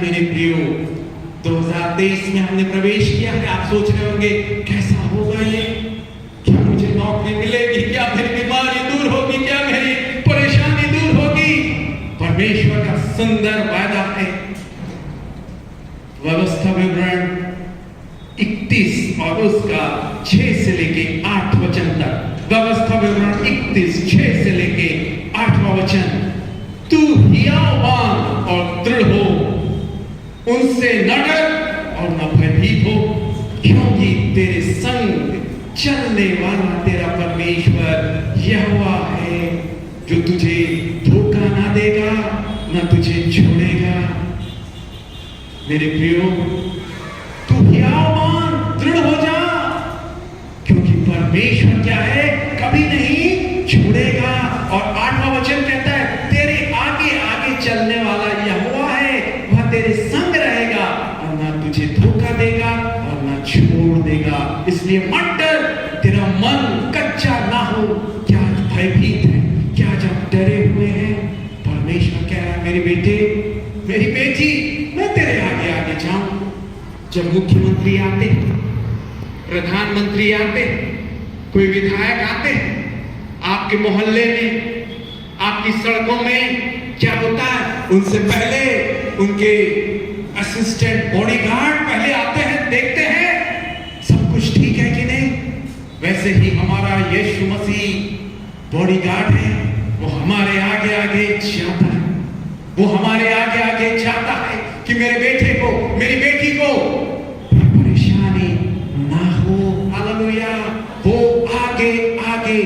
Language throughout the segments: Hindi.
मेरे प्रियो, 2023 में हमने प्रवेश किया है। आप सोच रहे होंगे कैसा होगा ये, क्या मुझे नौकरी मिलेगी, क्या मेरी बीमारी दूर होगी, क्या मेरी परेशानी दूर होगी। परमेश्वर का सुंदर वादा है। व्यवस्था विवरण 31 और उसका 6 से लेके 8 वचन तक। व्यवस्था विवरण 31 6 से लेके 8वां वचन। तू हियावान और दृढ़ हो, उनसे न डर और न भयभीत हो, क्योंकि तेरे संग चलने वाला तेरा परमेश्वर यहोवा है, जो तुझे धोखा ना देगा न तुझे छोड़ेगा। मेरे प्रियो, तू हियावान दृढ़ हो जा, क्योंकि परमेश्वर क्या है, कभी नहीं छोड़ेगा। और 8वां वचन कहता है तेरे आगे आगे चलने वाला यहोवा है, वह तेरे संग रहेगा और ना तुझे धोखा देगा और ना छोड़ देगा। इसलिए मत डर, तेरा मन कच्चा ना हो। क्या भयभीत है, क्या जब डरे हुए हैं, परमेश्वर कह रहा है मेरे बेटे मेरी बेटी, मैं तेरे आगे आगे जाऊं। जब मुख्यमंत्री आते, प्रधानमंत्री आते, कोई विधायक आते, आपके मोहल्ले में, आपकी सड़कों में क्या होता है, उनसे पहले उनके असिस्टेंट बॉडीगार्ड पहले आते हैं, देखते हैं सब कुछ ठीक है कि नहीं। वैसे ही हमारा यीशु मसीह बॉडीगार्ड है, वो हमारे आगे आगे जाता है, वो हमारे आगे आगे जाता है कि मेरे बेटे को, मेरी बेटी को परेशानी ना हो। हालेलुया। वो आगे आगे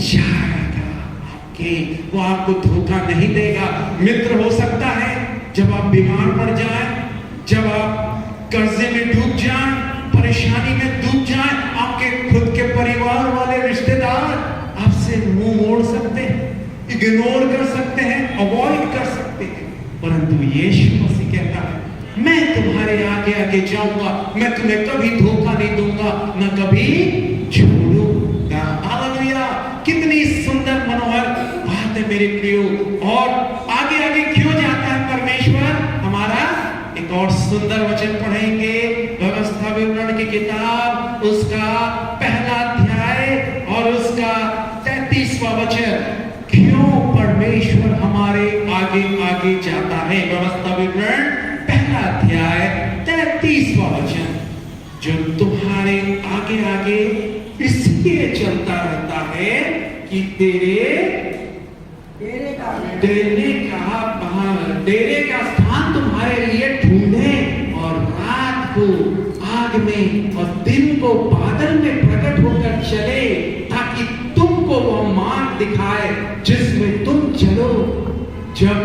जाएगा आपके, वो आपको धोखा नहीं देगा। मित्र हो सकता है जब आप बीमार पड़ जाएं, जब आप कर्जे में डूब जाएं, परेशानी में डूब जाएं, आपके खुद के परिवार वाले रिश्तेदार आपसे मुंह मोड़ सकते हैं, इग्नोर कर सकते हैं, अवॉइड कर सकते हैं, परंतु यीशु मसीह कहता है मैं तुम्हारे आगे आगे जाऊंगा, मैं तुम्हें कभी धोखा नहीं दूंगा, न कभी छोड़ूंगा। हालेलुया। कितनी सुंदर मनोहर बात है मेरे प्रियो। और आगे आगे क्यों जाता है परमेश्वर हमारा? एक और सुंदर वचन पढ़ेंगे, व्यवस्था विवरण की किताब, उसका पहला अध्याय और उसका 33वां वचन। क्यों परमेश्वर हमारे आगे आगे जाता है? व्यवस्था विवरण पहला अध्याय 33वां वचन। जो तुम्हारे आगे आगे इसलिए चलता रहता है कि डेरे का स्थान तुम्हारे लिए ढूंढे, और रात को आग में और दिन को बादल में प्रकट होकर चले, ताकि तुमको वह मार्ग दिखाए जिसमें तुम चलो। जब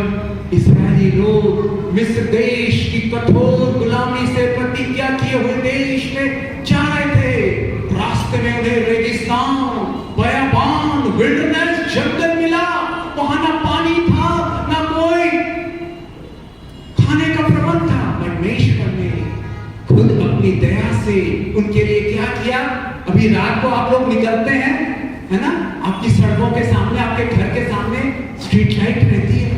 इस्राएली लोग मिस्र देश की कठोर गुलामी से प्रतिज्ञा किए हुए देश में जा रहे थे, रास्ते में उन्हें रेगिस्तान, बयाबान, विल्डरनेस, जंगल मिला। वहां ना पानी था, ना कोई खाने का प्रबंध था। परमेश्वर ने खुद अपनी दया से उनके लिए क्या किया? अभी रात को आप लोग निकलते हैं, है ना, आपकी सड़कों के सामने, आपके घर के सामने स्ट्रीट लाइट रहती है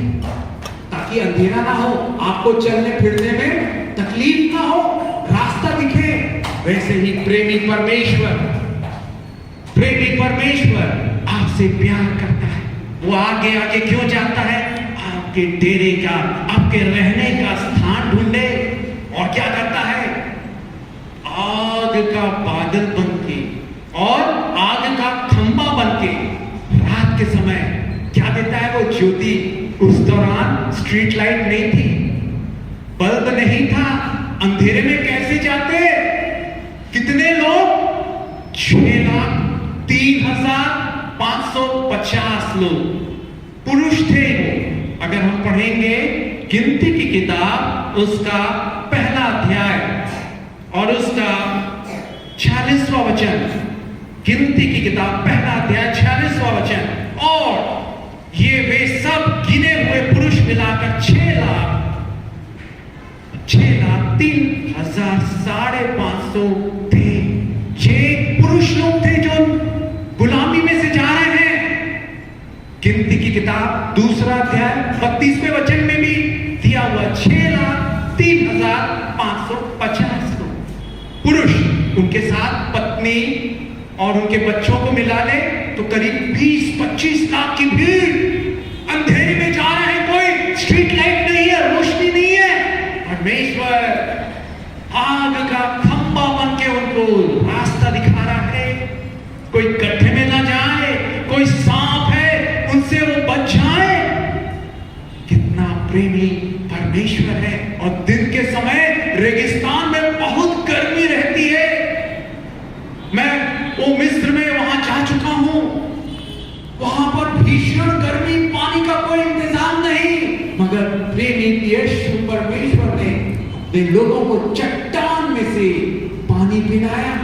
ताकि अंधेरा ना हो, आपको चलने फिरने में तकलीफ ना हो, रास्ता दिखे। वैसे ही प्रेमी परमेश्वर आपसे प्यार करता है। वो आगे आगे क्यों जाता है? आपके डेरे का, आपके रहने का स्थान ढूंढे। और क्या करता है? आग का बादल बनके और आग का खंबा बनके रात के समय क्या देता है? वो ज्योति। उस दौरान स्ट्रीट लाइट नहीं थी, बल्ब नहीं था, अंधेरे में कैसे जाते? कितने लोग? 6,03,550 लोग पुरुष थे। अगर हम पढ़ेंगे गिनती की किताब, उसका पहला अध्याय और उसका 46वां वचन। गिनती की किताब पहला अध्याय 46वां वचन। और ये वे सब गिने हुए पुरुष मिलाकर 6,03,550 थे। 6 पुरुष लोग थे जो गुलामी में से जा रहे हैं। गिनती की किताब दूसरा अध्याय 32वें वचन में भी दिया हुआ 6,03,550 और उनके बच्चों को मिला ले तो करीब 20-25 लाख की भीड़। अंधेरे में जा रहे हैं, कोई स्ट्रीट लाइट नहीं है, रोशनी नहीं है। परमेश्वर आग का खंबा बन के उनको रास्ता दिखा रहा है। कोई गड्ढे में ना जाए, कोई सांप है उनसे वो बच जाए। कितना प्रेमी परमेश्वर है। और दिन के समय रेगिस्तान में बहुत गर्मी रहती है। मैं वो मिस्र में वहां जा चुका हूं, वहां पर भीषण गर्मी, पानी का कोई इंतजाम नहीं, मगर प्रेमी यीशु परमेश्वर ने अपने लोगों को चट्टान में से पानी पिलाया।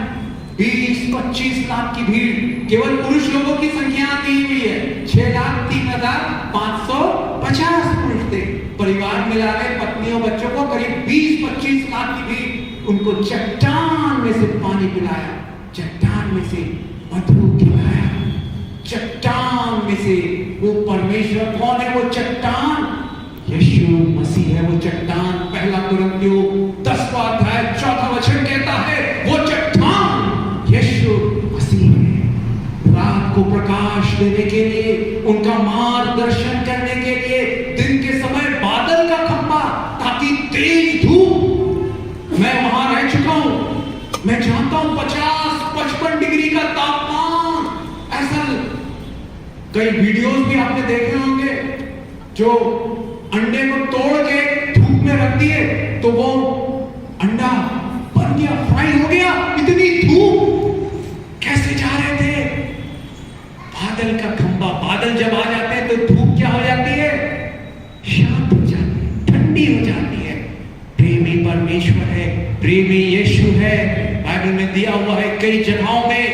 20-25 लाख की भीड़, केवल पुरुष लोगों की संख्या दी हुई है 6,03,550 पुरुष थे। परिवार मिला के पत्नियों बच्चों को करीब 20-25 लाख की भीड़, उनको चट्टान में से पानी पिलाया, चट्टान में से मधु खिलाया, चट्टान में से। वो परमेश्वर कौन है? वो चट्टान यीशु मसीह है। वो चट्टान 1 कुरिन्थियों 10वां अध्याय 4वां वचन कहता है वो चट्टान यीशु मसीह है। रात को प्रकाश देने के लिए, उनका मार्गदर्शन करने के लिए दिन के समय बादल का खंभा, ताकि तेज धूप। मैं वहां रह चुका हूं, मैं जानता हूं 50-55 डिग्री का तापमान। ऐसा कई वीडियोस भी आपने देखे होंगे, जो अंडे को तोड़ के धूप में रख दिए तो वो अंडा बन गया, फ्राई हो गया। इतनी धूप कैसे जा रहे थे? बादल का खंभा। बादल जब आ जाते हैं तो धूप क्या हो जाती है? शांत हो जाती है, ठंडी हो जाती है। प्रेमी परमेश्वर है, प्रेमी यीशु है। बाइबल में दिया हुआ है कई जगहों में।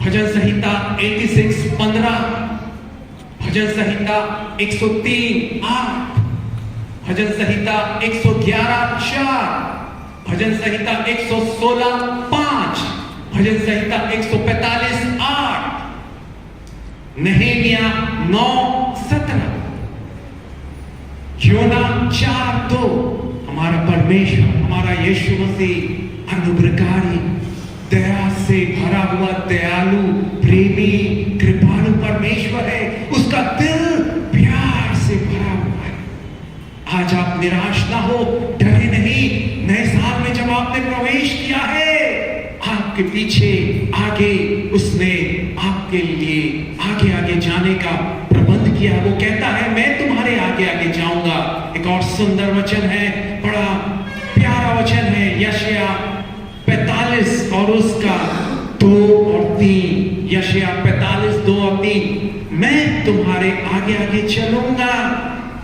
भजन संहिता 86:15, भजन संहिता 103:8, भजन संहिता 111:4, भजन संहिता 116:5, भजन संहिता 145:8, नहमीया 9:17, योना 4:2। हमारा परमेश्वर, हमारा यीशु मसीह अनुग्रहकारी, दया से भरा हुआ दयालु, प्रेमी, कृपालु परमेश्वर है। उसका दिल प्यार से भरा हुआ है। आज आप निराश ना हो, डरे नहीं। नए साल में जब आपने प्रवेश किया है, आपके पीछे आगे उसने आपके लिए आगे आगे जाने का प्रबंध किया। वो कहता है मैं तुम्हारे आगे आगे जाऊंगा। एक और सुंदर वचन है, बड़ा प्यारा वचन है, यशायाह 45 और उसका 2 और 3। यशायाह 45, 2 और 3। मैं तुम्हारे आगे आगे चलूंगा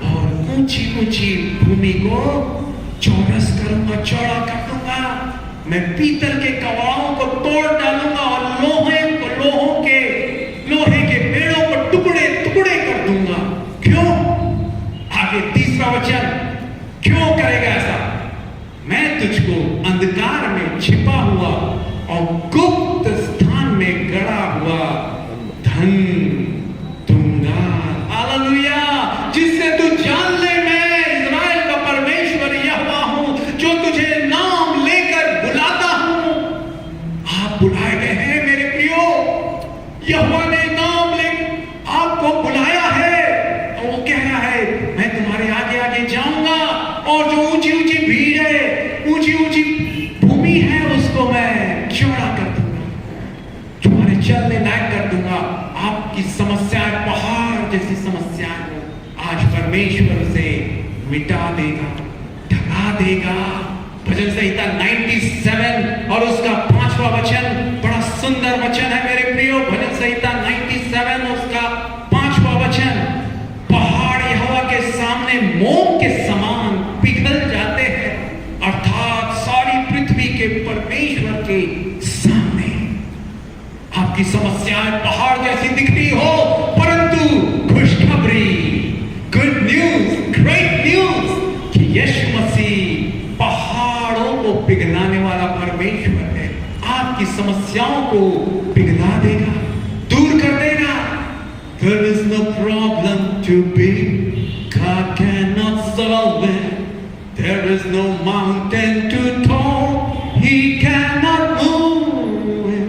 और ऊंची ऊंची भूमि को चौरस करूंगा, चौड़ा कर दूंगा। मैं पीतल के कवाड़ों को तोड़ डालूंगा और लोहे के पेड़ों को टुकड़े टुकड़े कर दूंगा। क्यों? आगे तीसरा वचन, क्यों करेगा ऐसा? मैं तुझको अंधकार में छिपा हुआ और गुप्त स्थान में गड़ा हुआ धन दूंगा। हालेलुया! जिससे तू जान ले मैं इस्राएल का परमेश्वर यहोवा हूं, जो तुझे नाम लेकर बुलाता हूं। आप बुलाए गए हैं मेरे प्रियो। यहोवा ने नाम ले आपको बुलाया है और वो कह रहा है मैं तुम्हारे आगे आगे जाऊंगा और जो ऊंची ऊंची भीड़ है, ऊंची ऊंची भूमि है, उसको मैं चौड़ा कर दूंगा, तुम्हारे चलने लायक कर दूंगा। आपकी समस्याएं पहाड़ जैसी समस्याएं हो, आज परमेश्वर उसे मिटा देगा, ढका देगा। भजन संहिता 97 और उसका 5वां वचन, बड़ा सुंदर वचन है मेरे प्रियो। भजन संहिता 97 उसका 5वां वचन, पहाड़ यहोवा के सामने मोम के समान पिघल जाते हैं, अर्थात सारी पृथ्वी के परमेश्वर के सामने। आपकी समस्याएं पहाड़ जैसी दिख रही हो, परंतु खुशखबरी, गुड न्यूज, ग्रेट न्यूज कि यीशु मसीह पहाड़ों को पिघलाने वाला परमेश्वर है। आपकी समस्याओं को पिघला देगा, दूर कर देगा। There is no problem too big, God cannot solve it. There is no mountain too tall, He cannot move it.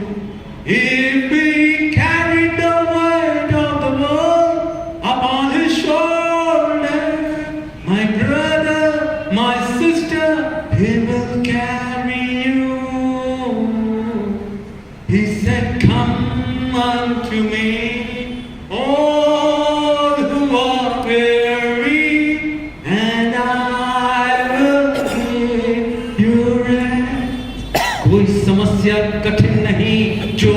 समस्या कठिन नहीं जो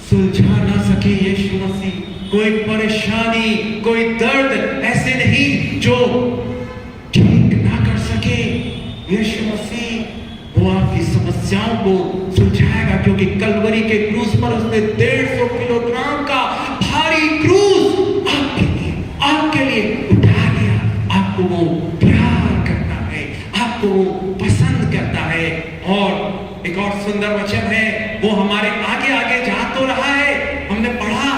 सुलझा ना सके यीशु मसीह। कोई परेशानी, कोई दर्द ऐसे नहीं जो ठीक ना कर सके यीशु मसीह। वो आपकी समस्याओं को सुलझाएगा, क्योंकि कलवरी के क्रूस पर उसने 150 किलोग्राम का भारी क्रूस आपके लिए उठा लिया। आपको वो प्यार करता है, आपको वो पसंद करता है। और एक और सुंदर वचन है, वो हमारे आगे आगे जा तो रहा है। हमने पढ़ा,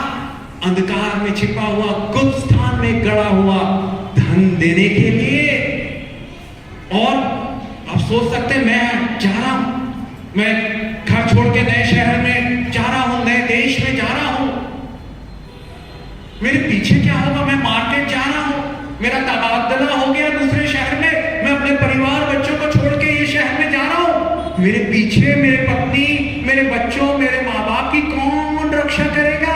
अंधकार में छिपा हुआ, गुप्त स्थान में गड़ा हुआ धन देने के लिए। और आप सोच सकते हैं, मैं जा रहा हूं, मैं घर छोड़ के नए शहर में जा रहा हूं, नए देश में जा रहा हूं, मेरे पीछे क्या होगा? मैं मार्केट जा रहा हूं, मेरा तबादला हो गया दूसरे शहर में, मैं अपने परिवार बच्चों को छोड़ के ये शहर में जा रहा हूं, मेरे पीछे मेरे पत्नी, मेरे बच्चों, मेरे माँ बाप की कौन रक्षा करेगा?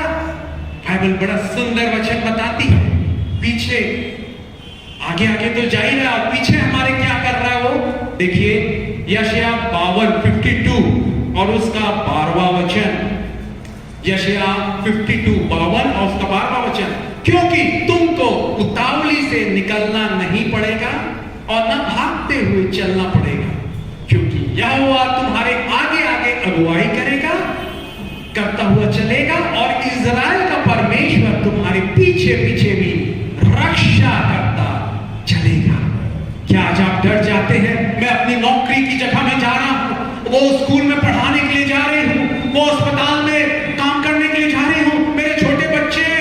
बाइबल बड़ा सुंदर वचन बताती है। पीछे, आगे आगे तो जा ही रहा, पीछे हमारे क्या कर रहा है वो देखिए। यशायाह 52 और उसका 12वां वचन। यशायाह 52 और उसका 12वां वचन। क्योंकि तुमको उतावली से निकलना नहीं पड़ेगा और न भागते हुए चलना पड़ेगा, क्योंकि यहोवा तुम्हारे आगे आगे अगुवाई करेगा, करता हुआ चलेगा, और इज़राइल का परमेश्वर तुम्हारे पीछे पीछे भी रक्षा करता चलेगा। क्या आज आप डर जाते हैं? मैं अपनी नौकरी की जगह में जा रहा हूं, वो स्कूल में पढ़ाने के लिए जा रही हूं, वो अस्पताल में काम करने के लिए जा रही हूं, मेरे छोटे बच्चे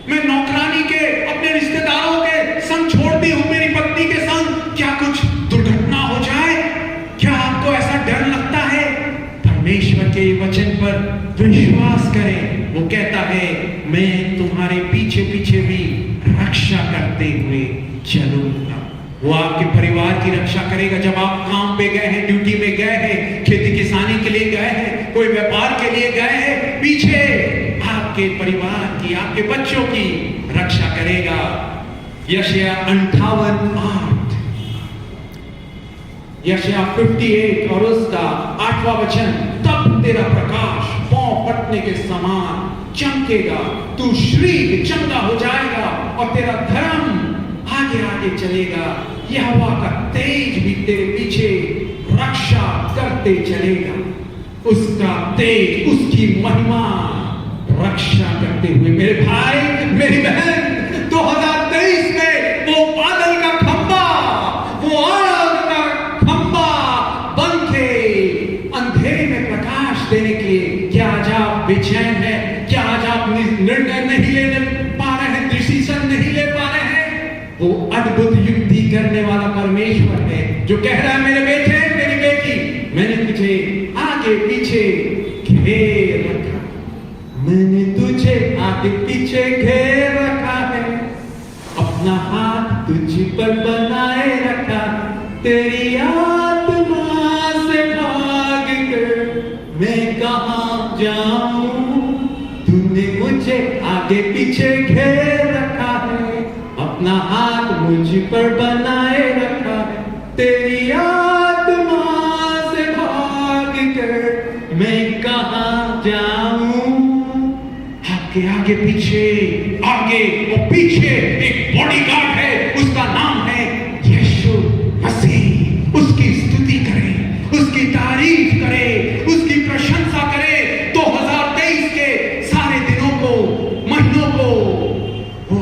मैं नौकरानी के अपने रिश्तेदारों के संग छोड़ती हूं, मेरी पत्नी के संग, क्या कुछ दुर्घटना हो जाए? क्या आपको ऐसा डर लगता है? परमेश्वर के वचन पर विश्वास करें। वो कहता है, मैं तुम्हारे पीछे पीछे भी रक्षा करते हुए चलूंगा। वो आपके परिवार की रक्षा करेगा। जब आप काम पे गए हैं, ड्यूटी में गए हैं, खेती किसानी के लिए गए हैं, कोई व्यापार के लिए गए हैं, पीछे आपके परिवार की, आपके बच्चों की रक्षा करेगा। यशायाह 58:8, यशायाह 58 और उसका 8वां वचन। तब तेरा प्रकाश पांव पटने के समान चमकेगा, तू शीघ्र चंगा हो जाएगा और तेरा धर्म आगे आगे चलेगा। यहोवा का तेज भी तेरे पीछे रक्षा करते चलेगा। उसका तेज, उसकी महिमा रक्षा करते हुए। मेरे भाई, मेरी बहन, 2023 में वो बादल का खंबा, वो आग का खंबा बन के अंधेरे में प्रकाश देने के लिए। क्या आज आप बेचैन हैं? क्या आज आप निर्णय नहीं लेने पा रहे हैं, डिसीजन नहीं ले पा रहे हैं? वो अद्भुत युक्ति करने वाला परमेश्वर है, जो कह रहा है, मेरे बेटे, मेरी बेटी, मैंने तुझे आगे पीछे घेर रखा, मैंने तुझे आगे पीछे घेर रखा है, अपना हाथ तुझ पर बनाए रखा, तेरी आत्मा से भाग कर मैं कहां जाऊं, तूने मुझे आगे पीछे घेर रखा है, अपना हाथ मुझ पर बनाए रखा है, तेरी आत्मा से भाग कर मैं कहां जाऊं। आपके आगे पीछे, आगे और पीछे एक बॉडीगार्ड है, उसका नाम है यीशु मसीह। उसकी स्तुति करें, उसकी तारीफ करें, उसकी प्रशंसा करें। 2023 के सारे दिनों को, महीनों को वो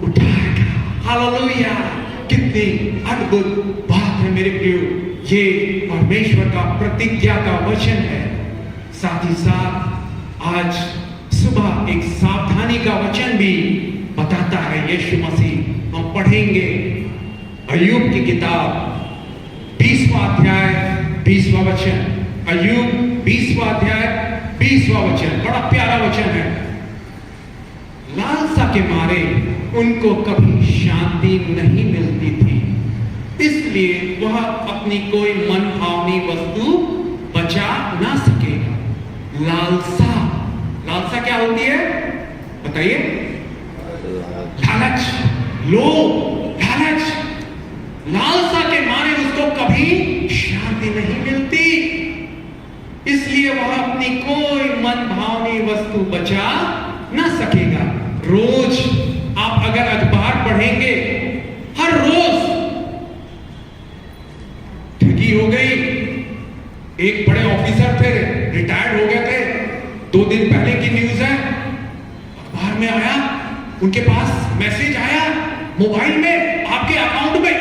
उठाएगा। हालेलुया! कितनी अद्भुत बात है मेरे प्रियो। ये परमेश्वर का प्रतिज्ञा का वचन है। साथ ही साथ आज सुबह एक सावधानी का वचन भी बताता है यीशु मसीह। हम पढ़ेंगे अय्यूब की किताब 20वां अध्याय 20वां वचन। अय्यूब 20वां अध्याय 20वां वचन, बड़ा प्यारा वचन है। लालसा के मारे उनको कभी शांति नहीं मिलती थी, इसलिए वह अपनी कोई मनभावनी वस्तु बचा ना सकेगा। लालसा, लालसा क्या होती है बताइए? लालच, लोभ, लालच। लालसा के मारे उसको कभी शांति नहीं मिलती। इसलिए वह अपनी कोई मन भावनी वस्तु बचा ना सकेगा। रोज आप अगर अखबार पढ़ेंगे, हर रोज ठगी हो गई। एक बड़े ऑफिसर थे, रिटायर्ड हो गए थे, 2 दिन पहले की न्यूज है, अखबार में आया, उनके पास मैसेज आया मोबाइल में, आपके अकाउंट में